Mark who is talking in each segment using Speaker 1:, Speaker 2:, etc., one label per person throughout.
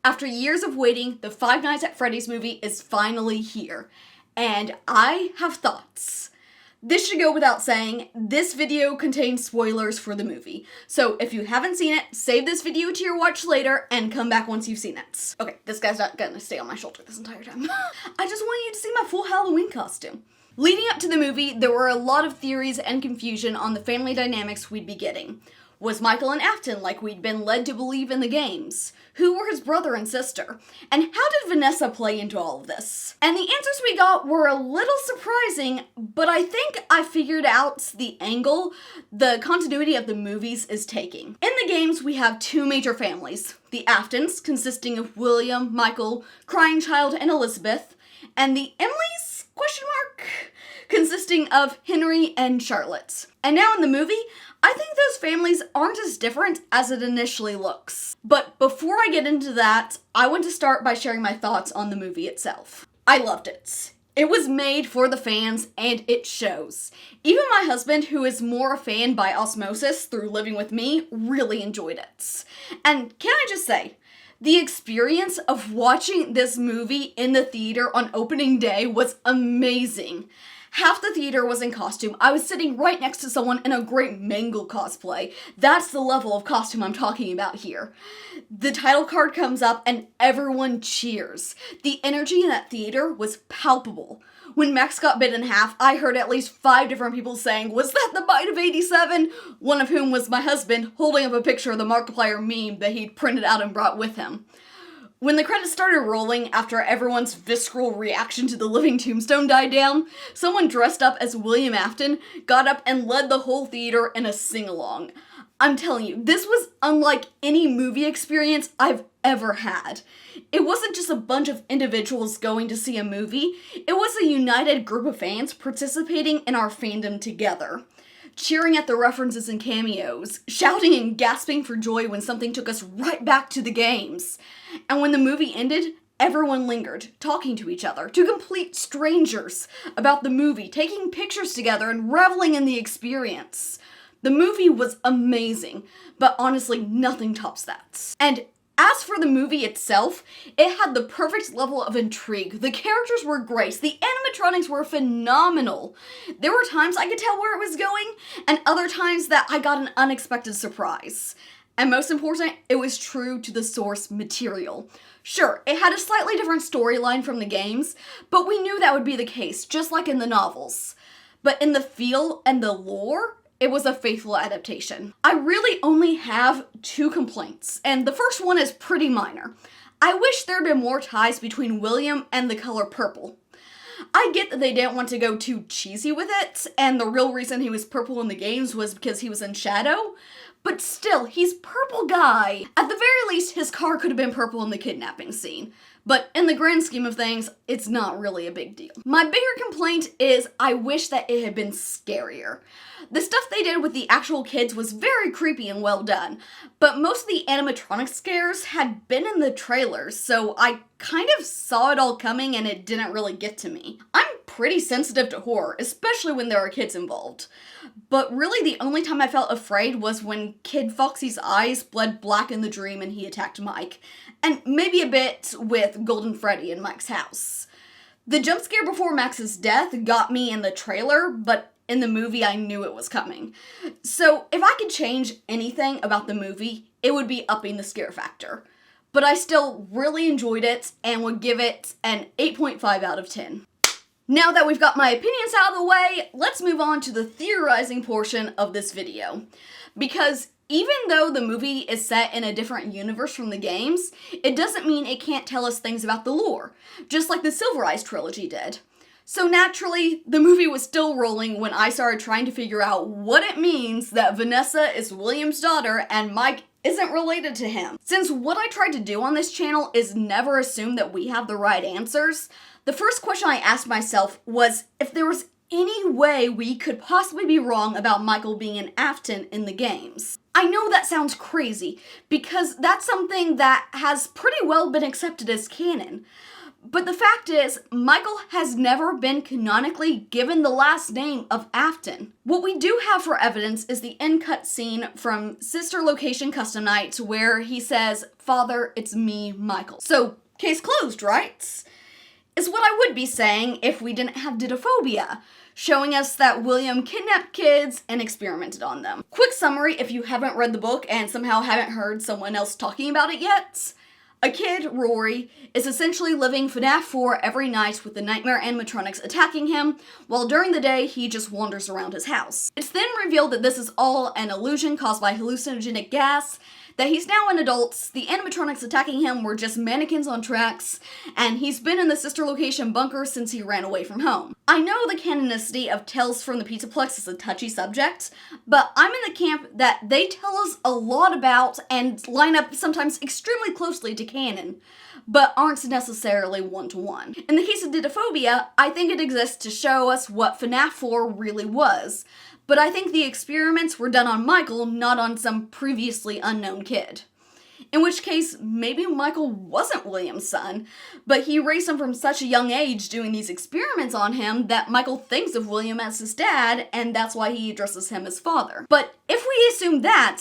Speaker 1: After years of waiting, the Five Nights at Freddy's movie is finally here, and I have thoughts. This should go without saying, this video contains spoilers for the movie. So if you haven't seen it, save this video to your watch later and come back once you've seen it. Okay, this guy's not gonna stay on my shoulder this entire time. I just want you to see my full Halloween costume. Leading up to the movie, there were a lot of theories and confusion on the family dynamics we'd be getting. Was Michael and Afton like we'd been led to believe in the games? Who were his brother and sister? And how did Vanessa play into all of this? And the answers we got were a little surprising, but I think I figured out the angle the continuity of the movies is taking. In the games, we have two major families. The Aftons, consisting of William, Michael, Crying Child, and Elizabeth, and the Emilys, consisting of Henry and Charlotte. And now in the movie, I think those families aren't as different as it initially looks. But before I get into that, I want to start by sharing my thoughts on the movie itself. I loved it. It was made for the fans, and it shows. Even my husband, who is more a fan by osmosis through living with me, really enjoyed it. And can I just say, the experience of watching this movie in the theater on opening day was amazing. Half the theater was in costume. I was sitting right next to someone in a great Mangle cosplay. That's the level of costume I'm talking about here. The title card comes up and everyone cheers. The energy in that theater was palpable. When Max got bit in half, I heard at least 5 different people saying, "Was that the bite of 87? One of whom was my husband, holding up a picture of the Markiplier meme that he'd printed out and brought with him. When the credits started rolling after everyone's visceral reaction to the living tombstone died down, someone dressed up as William Afton got up and led the whole theater in a sing-along. I'm telling you, this was unlike any movie experience I've ever had. It wasn't just a bunch of individuals going to see a movie, it was a united group of fans participating in our fandom together. Cheering at the references and cameos, shouting and gasping for joy when something took us right back to the games. And when the movie ended, everyone lingered, talking to each other, to complete strangers, about the movie, taking pictures together and reveling in the experience. The movie was amazing, but honestly, nothing tops that. And as for the movie itself, it had the perfect level of intrigue. The characters were great. The animatronics were phenomenal. There were times I could tell where it was going, and other times that I got an unexpected surprise. And most important, it was true to the source material. Sure, it had a slightly different storyline from the games, but we knew that would be the case, just like in the novels. But in the feel and the lore, it was a faithful adaptation. I really only have 2 complaints, and the first one is pretty minor. I wish there had been more ties between William and the color purple. I get that they didn't want to go too cheesy with it, and the real reason he was purple in the games was because he was in shadow, but still, he's purple guy. At the very least, his car could have been purple in the kidnapping scene. But in the grand scheme of things, it's not really a big deal. My bigger complaint is I wish that it had been scarier. The stuff they did with the actual kids was very creepy and well done, but most of the animatronic scares had been in the trailers, so I kind of saw it all coming and it didn't really get to me. I'm pretty sensitive to horror, especially when there are kids involved. But really the only time I felt afraid was when Kid Foxy's eyes bled black in the dream and he attacked Mike. And maybe a bit with Golden Freddy in Mike's house. The jump scare before Max's death got me in the trailer, but in the movie I knew it was coming. So if I could change anything about the movie, it would be upping the scare factor. But I still really enjoyed it and would give it an 8.5 out of 10. Now that we've got my opinions out of the way, let's move on to the theorizing portion of this video. Because even though the movie is set in a different universe from the games, it doesn't mean it can't tell us things about the lore, just like the Silver Eyes trilogy did. So naturally, the movie was still rolling when I started trying to figure out what it means that Vanessa is William's daughter and Mike isn't related to him. Since what I tried to do on this channel is never assume that we have the right answers, the first question I asked myself was if there was any way we could possibly be wrong about Michael being an Afton in the games. I know that sounds crazy, because that's something that has pretty well been accepted as canon. But the fact is, Michael has never been canonically given the last name of Afton. What we do have for evidence is the in-cut scene from Sister Location Custom Night where he says, "Father, it's me, Michael." So, case closed, right? Is what I would be saying if we didn't have didophobia, showing us that William kidnapped kids and experimented on them. Quick summary if you haven't read the book and somehow haven't heard someone else talking about it yet. A kid, Rory, is essentially living FNAF 4 every night with the nightmare animatronics attacking him, while during the day he just wanders around his house. It's then revealed that this is all an illusion caused by hallucinogenic gas, that he's now an adult, the animatronics attacking him were just mannequins on tracks, and he's been in the Sister Location bunker since he ran away from home. I know the canonicity of Tales from the Pizzaplex is a touchy subject, but I'm in the camp that they tell us a lot about and line up sometimes extremely closely to canon, but aren't necessarily one-to-one. In the case of didophobia, I think it exists to show us what FNAF 4 really was, but I think the experiments were done on Michael, not on some previously unknown kid. In which case, maybe Michael wasn't William's son, but he raised him from such a young age doing these experiments on him that Michael thinks of William as his dad, and that's why he addresses him as father. But if we assume that,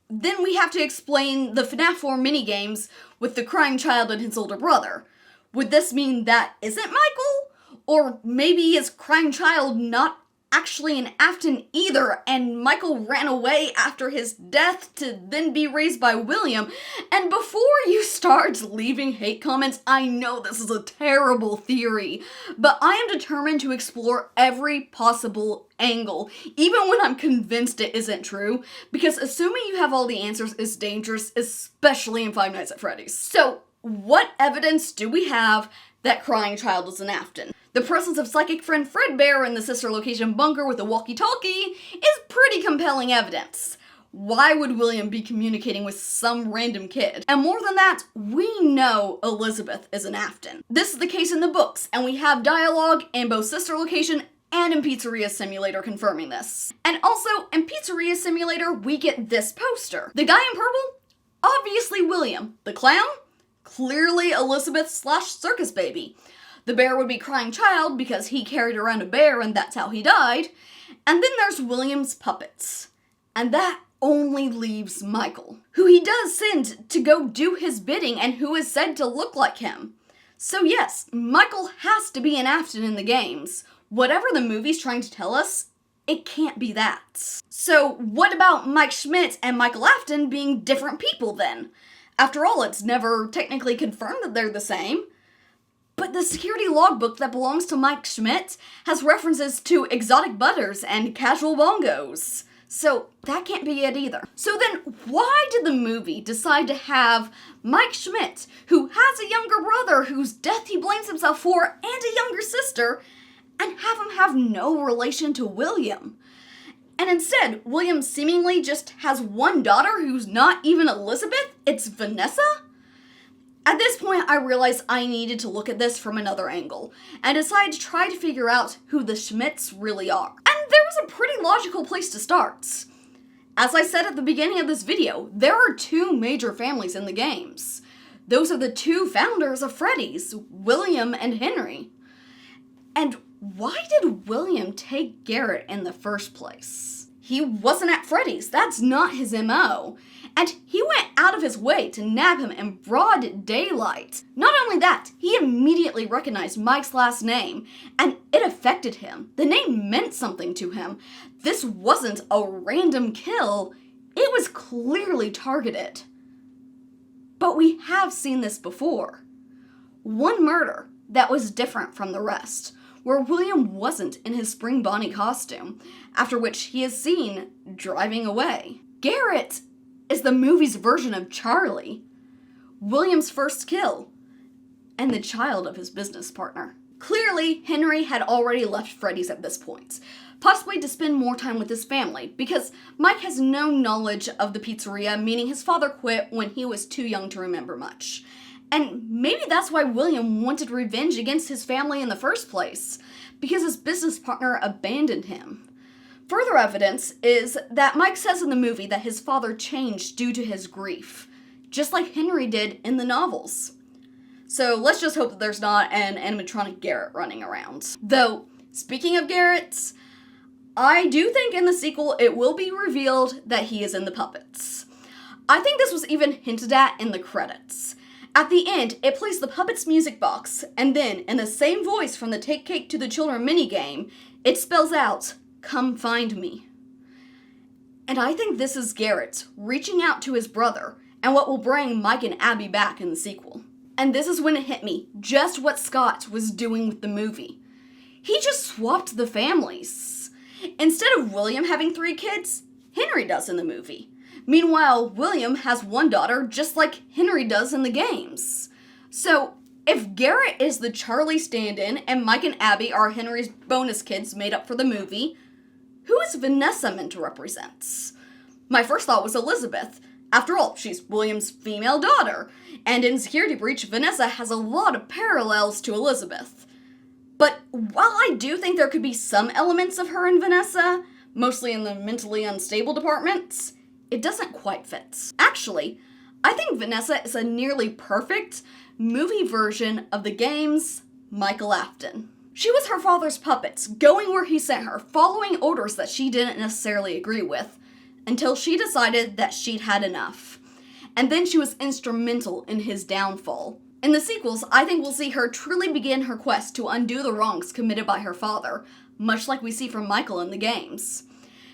Speaker 1: then we have to explain the FNAF 4 minigames with the crying child and his older brother. Would this mean that isn't Michael? Or maybe is crying child not actually an Afton either, and Michael ran away after his death to then be raised by William? And before you start leaving hate comments, I know this is a terrible theory, but I am determined to explore every possible angle, even when I'm convinced it isn't true, because assuming you have all the answers is dangerous, especially in Five Nights at Freddy's. So, what evidence do we have that crying child is an Afton? The presence of psychic friend Fredbear in the Sister Location bunker with a walkie-talkie is pretty compelling evidence. Why would William be communicating with some random kid? And more than that, we know Elizabeth is an Afton. This is the case in the books, and we have dialogue in both Sister Location and in Pizzeria Simulator confirming this. And also, in Pizzeria Simulator, we get this poster. The guy in purple? Obviously William. The clown? Clearly Elizabeth/circus baby. The bear would be crying child because he carried around a bear and that's how he died. And then there's William's puppets. And that only leaves Michael, who he does send to go do his bidding and who is said to look like him. So yes, Michael has to be an Afton in the games. Whatever the movie's trying to tell us, it can't be that. So what about Mike Schmidt and Michael Afton being different people then? After all, it's never technically confirmed that they're the same. But the security logbook that belongs to Mike Schmidt has references to exotic butters and casual bongos. So that can't be it either. So then why did the movie decide to have Mike Schmidt, who has a younger brother whose death he blames himself for and a younger sister, and have him have no relation to William? And instead, William seemingly just has one daughter who's not even Elizabeth, it's Vanessa? At this point, I realized I needed to look at this from another angle, and decided to try to figure out who the Schmidts really are. And there was a pretty logical place to start. As I said at the beginning of this video, there are two major families in the games. Those are the two founders of Freddy's, William and Henry. And why did William take Garrett in the first place? He wasn't at Freddy's, that's not his MO. And he went out of his way to nab him in broad daylight. Not only that, he immediately recognized Mike's last name, and it affected him. The name meant something to him. This wasn't a random kill, it was clearly targeted. But we have seen this before. One murder that was different from the rest, where William wasn't in his Spring Bonnie costume, after which he is seen driving away. Garrett is the movie's version of Charlie, William's first kill, and the child of his business partner. Clearly, Henry had already left Freddy's at this point, possibly to spend more time with his family, because Mike has no knowledge of the pizzeria, meaning his father quit when he was too young to remember much. And maybe that's why William wanted revenge against his family in the first place, because his business partner abandoned him. Further evidence is that Mike says in the movie that his father changed due to his grief, just like Henry did in the novels. So let's just hope that there's not an animatronic Garrett running around. Though, speaking of Garretts, I do think in the sequel it will be revealed that he is in the puppets. I think this was even hinted at in the credits. At the end, it plays the puppets music box, and then, in the same voice from the Take Cake to the Children minigame, it spells out, "Come find me." And I think this is Garrett reaching out to his brother, and what will bring Mike and Abby back in the sequel. And this is when it hit me, just what Scott was doing with the movie. He just swapped the families. Instead of William having 3 kids, Henry does in the movie. Meanwhile, William has 1 daughter just like Henry does in the games. So, if Garrett is the Charlie stand-in and Mike and Abby are Henry's bonus kids made up for the movie, who is Vanessa meant to represent? My first thought was Elizabeth. After all, she's William's female daughter, and in Security Breach, Vanessa has a lot of parallels to Elizabeth. But while I do think there could be some elements of her and Vanessa, mostly in the mentally unstable departments, it doesn't quite fit. Actually, I think Vanessa is a nearly perfect movie version of the game's Michael Afton. She was her father's puppet, going where he sent her, following orders that she didn't necessarily agree with, until she decided that she'd had enough. And then she was instrumental in his downfall. In the sequels, I think we'll see her truly begin her quest to undo the wrongs committed by her father, much like we see from Michael in the games.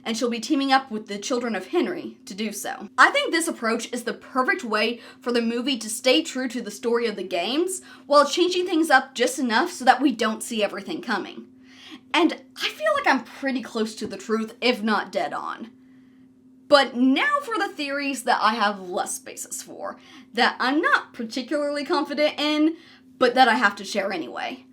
Speaker 1: And she'll be teaming up with the children of Henry to do so. I think this approach is the perfect way for the movie to stay true to the story of the games, while changing things up just enough so that we don't see everything coming. And I feel like I'm pretty close to the truth, if not dead on. But now for the theories that I have less basis for, that I'm not particularly confident in, but that I have to share anyway.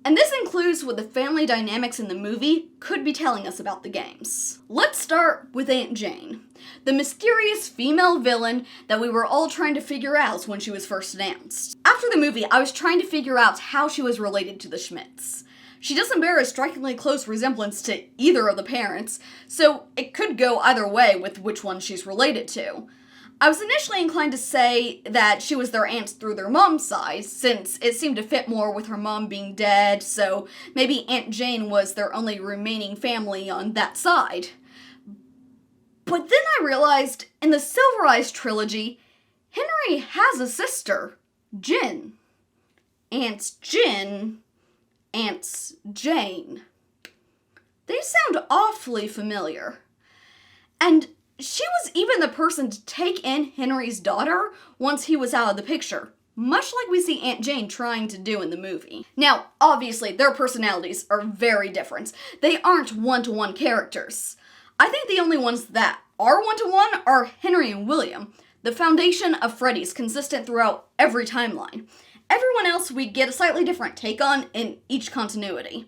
Speaker 1: And this includes what the family dynamics in the movie could be telling us about the games. Let's start with Aunt Jane, the mysterious female villain that we were all trying to figure out when she was first announced. After the movie, I was trying to figure out how she was related to the Schmidts. She doesn't bear a strikingly close resemblance to either of the parents, so it could go either way with which one she's related to. I was initially inclined to say that she was their aunt through their mom's side, since it seemed to fit more with her mom being dead, so maybe Aunt Jane was their only remaining family on that side. But then I realized, in the Silver Eyes trilogy, Henry has a sister, Jen. Aunt Jen, Aunt Jane. They sound awfully familiar. And she was even the person to take in Henry's daughter once he was out of the picture, much like we see Aunt Jane trying to do in the movie. Now, obviously, their personalities are very different. They aren't one-to-one characters. I think the only ones that are one-to-one are Henry and William, the foundation of Freddy's consistent throughout every timeline. Everyone else we get a slightly different take on in each continuity.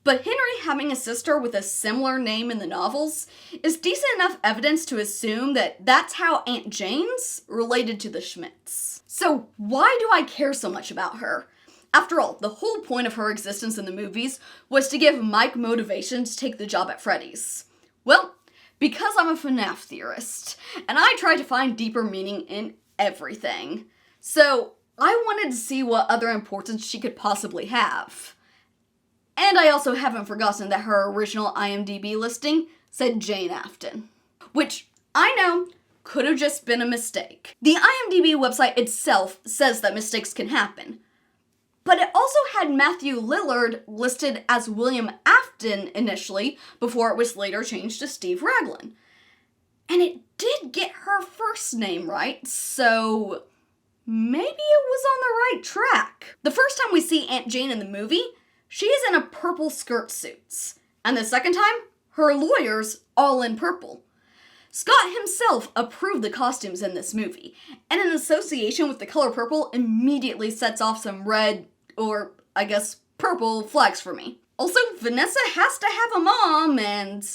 Speaker 1: But Henry having a sister with a similar name in the novels is decent enough evidence to assume that that's how Aunt Jane's related to the Schmidts. So why do I care so much about her? After all, the whole point of her existence in the movies was to give Mike motivation to take the job at Freddy's. Well, because I'm a FNAF theorist, and I try to find deeper meaning in everything. So I wanted to see what other importance she could possibly have. And I also haven't forgotten that her original IMDb listing said Jane Afton, which I know could have just been a mistake. The IMDb website itself says that mistakes can happen, but it also had Matthew Lillard listed as William Afton initially before it was later changed to Steve Raglan. And it did get her first name right, so maybe it was on the right track. The first time we see Aunt Jane in the movie, she is in a purple skirt suit. And the second time, her lawyer's all in purple. Scott himself approved the costumes in this movie, and in association with the color purple immediately sets off some red, or I guess purple flags for me. Also, Vanessa has to have a mom, and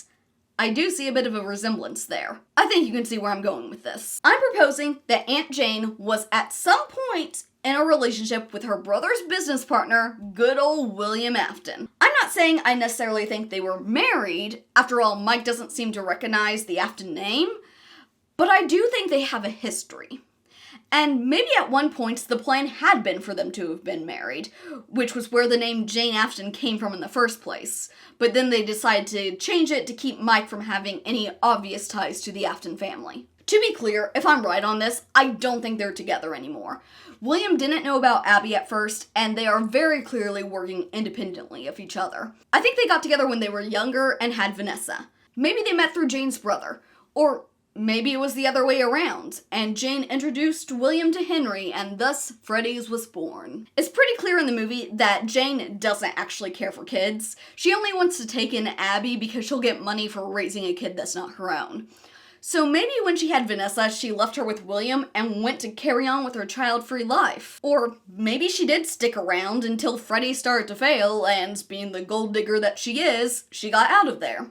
Speaker 1: I do see a bit of a resemblance there. I think you can see where I'm going with this. I'm proposing that Aunt Jane was at some point in a relationship with her brother's business partner, good old William Afton. I'm not saying I necessarily think they were married, after all, Mike doesn't seem to recognize the Afton name, but I do think they have a history. And maybe at one point the plan had been for them to have been married, which was where the name Jane Afton came from in the first place. But then they decided to change it to keep Mike from having any obvious ties to the Afton family. To be clear, if I'm right on this, I don't think they're together anymore. William didn't know about Abby at first, and they are very clearly working independently of each other. I think they got together when they were younger and had Vanessa. Maybe they met through Jane's brother, or maybe it was the other way around, and Jane introduced William to Henry, and thus Freddy's was born. It's pretty clear in the movie that Jane doesn't actually care for kids. She only wants to take in Abby because she'll get money for raising a kid that's not her own. So maybe when she had Vanessa, she left her with William and went to carry on with her child-free life. Or maybe she did stick around until Freddy started to fail, and being the gold digger that she is, she got out of there.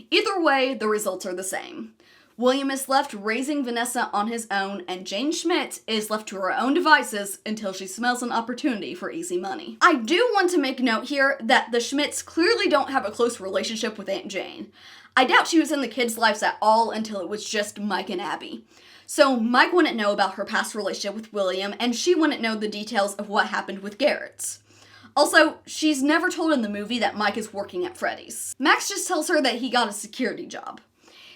Speaker 1: Either way, the results are the same. William is left raising Vanessa on his own, and Jane Schmidt is left to her own devices until she smells an opportunity for easy money. I do want to make note here that the Schmidts clearly don't have a close relationship with Aunt Jane. I doubt she was in the kids' lives at all until it was just Mike and Abby. So Mike wouldn't know about her past relationship with William, and she wouldn't know the details of what happened with Garrett's. Also, she's never told in the movie that Mike is working at Freddy's. Max just tells her that he got a security job.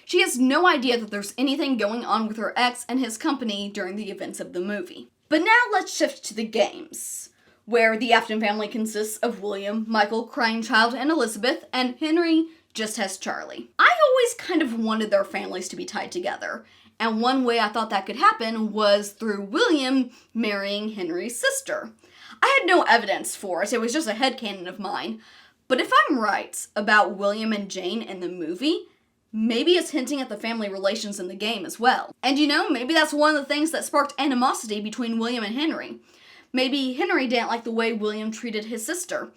Speaker 1: She has no idea that there's anything going on with her ex and his company during the events of the movie. But now let's shift to the games, where the Afton family consists of William, Michael, Crying Child, and Elizabeth, and Henry just has Charlie. I always kind of wanted their families to be tied together, and one way I thought that could happen was through William marrying Henry's sister. I had no evidence for it was just a headcanon of mine, but if I'm right about William and Jane in the movie, maybe it's hinting at the family relations in the game as well. And maybe that's one of the things that sparked animosity between William and Henry. Maybe Henry didn't like the way William treated his sister.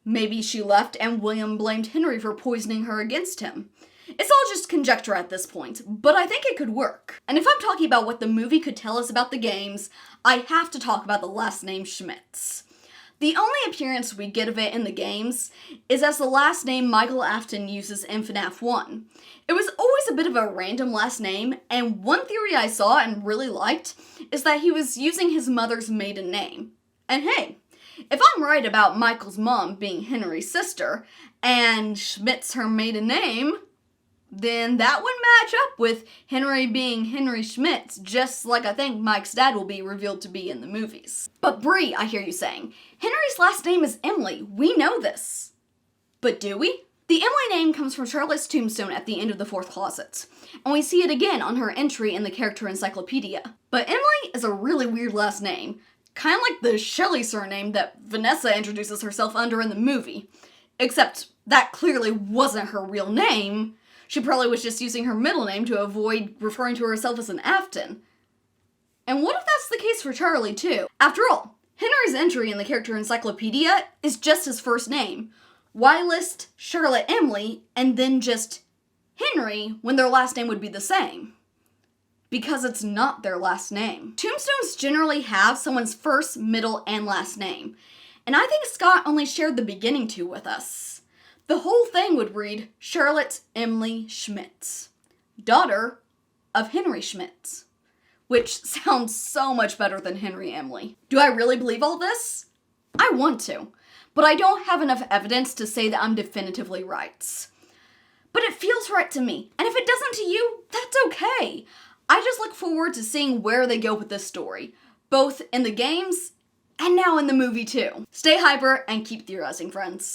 Speaker 1: Maybe she left and William blamed Henry for poisoning her against him. It's all just conjecture at this point, but I think it could work. And if I'm talking about what the movie could tell us about the games, I have to talk about the last name Schmitz. The only appearance we get of it in the games is as the last name Michael Afton uses in FNAF 1. It was always a bit of a random last name, and one theory I saw and really liked is that he was using his mother's maiden name. And hey, if I'm right about Michael's mom being Henry's sister, and Schmidt's her maiden name, then that would match up with Henry being Henry Schmidt, just like I think Mike's dad will be revealed to be in the movies. But Bree, I hear you saying, Henry's last name is Emily. We know this. But do we? The Emily name comes from Charlotte's tombstone at the end of the fourth closet, and we see it again on her entry in the character encyclopedia. But Emily is a really weird last name, kind of like the Shelley surname that Vanessa introduces herself under in the movie. Except that clearly wasn't her real name. She probably was just using her middle name to avoid referring to herself as an Afton. And what if that's the case for Charlie, too? After all, Henry's entry in the character encyclopedia is just his first name. Why list Charlotte Emily and then just Henry when their last name would be the same? Because it's not their last name. Tombstones generally have someone's first, middle, and last name. And I think Scott only shared the beginning two with us. The whole thing would read Charlotte Emily Schmidt, daughter of Henry Schmidt, which sounds so much better than Henry Emily. Do I really believe all this? I want to, but I don't have enough evidence to say that I'm definitively right. But it feels right to me, and if it doesn't to you, that's okay. I just look forward to seeing where they go with this story, both in the games and now in the movie too. Stay hyper and keep theorizing, friends.